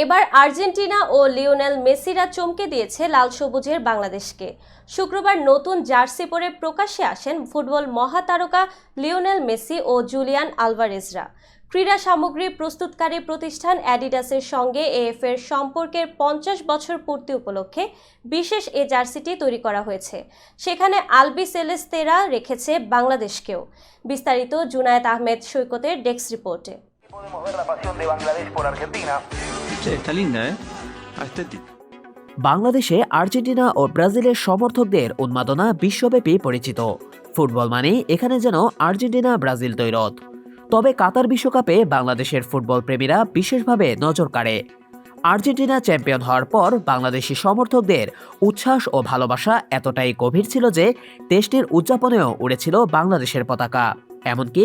এবার আর্জেন্টিনা ও লিওনেল মেসিরা চমকে দিয়েছে লাল সবুজের বাংলাদেশকে। শুক্রবার নতুন জার্সি পরে প্রকাশ্যে আসেন ফুটবল মহাতারকা লিওনেল মেসি ও জুলিয়ান আলভারেজরা। ক্রীড়া সামগ্রী প্রস্তুতকারী প্রতিষ্ঠান অ্যাডিডাসের সঙ্গে এএফএর সম্পর্কের 50 বছর পূর্তি উপলক্ষে বিশেষ এ জার্সিটি তৈরি করা হয়েছে। সেখানে আলবি সেলেস্তেরা রেখেছে বাংলাদেশকেও। বিস্তারিত জুনায়েদ আহমেদ সৈকতের ডেস্ক রিপোর্টে। Podemos ver la pasión de Bangladesh por Argentina. Che, está linda, Estética. বাংলাদেশে আর্জেন্টিনা ও ব্রাজিলের সমর্থকদের উন্মাদনা বিশ্বব্যাপী পরিচিত। ফুটবল মানে এখানে যেন আর্জেন্টিনা ব্রাজিল তৈরত। তবে কাতার বিশ্বকাপে বাংলাদেশের ফুটবল প্রেমীরা বিশেষভাবে নজর কাড়ে। আর্জেন্টিনা চ্যাম্পিয়ন হওয়ার পর বাংলাদেশি সমর্থকদের উচ্ছ্বাস ও ভালোবাসা এতটাই গভীর ছিল যে দেশটির উদযাপনেও উড়েছিল বাংলাদেশের পতাকা। এমনকি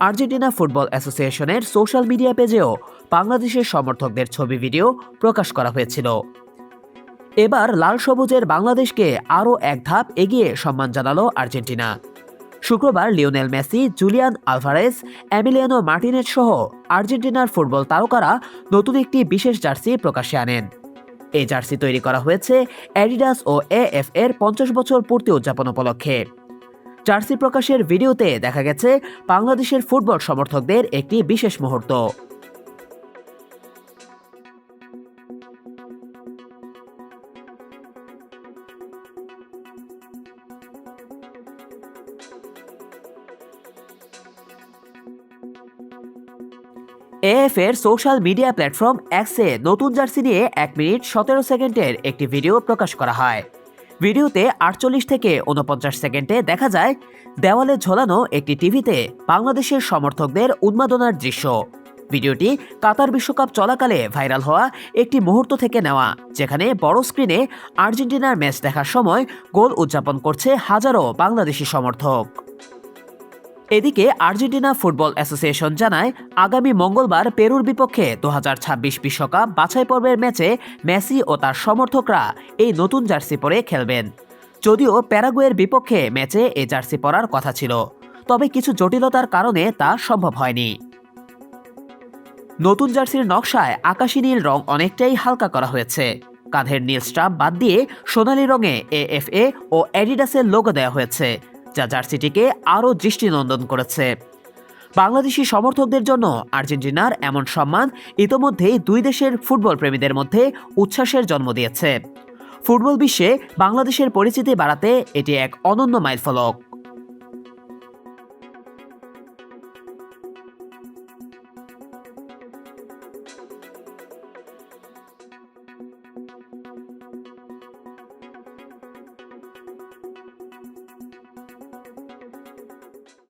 আর্জেন্টিনা ফুটবল অ্যাসোসিয়েশনের সোশ্যাল মিডিয়া পেজেও বাংলাদেশের সমর্থকদের ছবি ভিডিও প্রকাশ করা হয়েছিল। এবার লাল সবুজের বাংলাদেশকে আরও এক ধাপ এগিয়ে সম্মান জানালো আর্জেন্টিনা। শুক্রবার Lionel Messi, Julian Alvarez, Emiliano Martinez সহ আর্জেন্টিনার ফুটবল তারকারা নতুন একটি বিশেষ জার্সি প্রকাশ্যে আনেন। এই জার্সি তৈরি করা হয়েছে অ্যাডিডাস ও এএফ এর 50 বছর পূর্তি উদযাপন উপলক্ষে। জার্সি প্রকাশের ভিডিওতে দেখা গেছে বাংলাদেশের ফুটবল সমর্থকদের একটি বিশেষ মুহূর্ত। এএফ এর সোশ্যাল মিডিয়া প্ল্যাটফর্ম এক্সে নতুন জার্সি নিয়ে 1 মিনিট 17 সেকেন্ডের একটি ভিডিও প্রকাশ করা হয়। ভিডিওতে 48 থেকে 49 সেকেন্ডে দেখা যায় দেওয়ালে ঝোলানো একটি টিভিতে বাংলাদেশের সমর্থকদের উন্মাদনার দৃশ্য। ভিডিওটি কাতার বিশ্বকাপ চলাকালে ভাইরাল হওয়া একটি মুহূর্ত থেকে নেওয়া, যেখানে বড় স্ক্রিনে আর্জেন্টিনার ম্যাচ দেখার সময় গোল উদযাপন করছে হাজারো বাংলাদেশি সমর্থক। এদিকে আর্জেন্টিনা ফুটবল অ্যাসোসিয়েশন জানায়, আগামী মঙ্গলবার পেরুর বিপক্ষে 2026 বিশ্বকাপ বাছাই পর্বের ম্যাচে মেসি ও তার সমর্থকরা এই নতুন জার্সি পরে খেলবেন। যদিও প্যারাগুয়ের বিপক্ষে ম্যাচে এই জার্সি পরার কথা ছিল, তবে কিছু জটিলতার কারণে তা সম্ভব হয়নি। নতুন জার্সির নকশায় আকাশী নীল রং অনেকটাই হালকা করা হয়েছে। কাঁধের নীল স্ট্রাপ বাদ দিয়ে সোনালী রঙে এএফএ ও অ্যাডিডাসের লোগো দেওয়া হয়েছে, যা জার্সিটিকে আরও দৃষ্টিনন্দন করেছে। বাংলাদেশি সমর্থকদের জন্য আর্জেন্টিনার এমন সম্মান ইতোমধ্যেই দুই দেশের ফুটবল প্রেমীদের মধ্যে উচ্ছ্বাসের জন্ম দিয়েছে। ফুটবল বিশ্বে বাংলাদেশের পরিচিতি বাড়াতে এটি এক অনন্য মাইলফলক।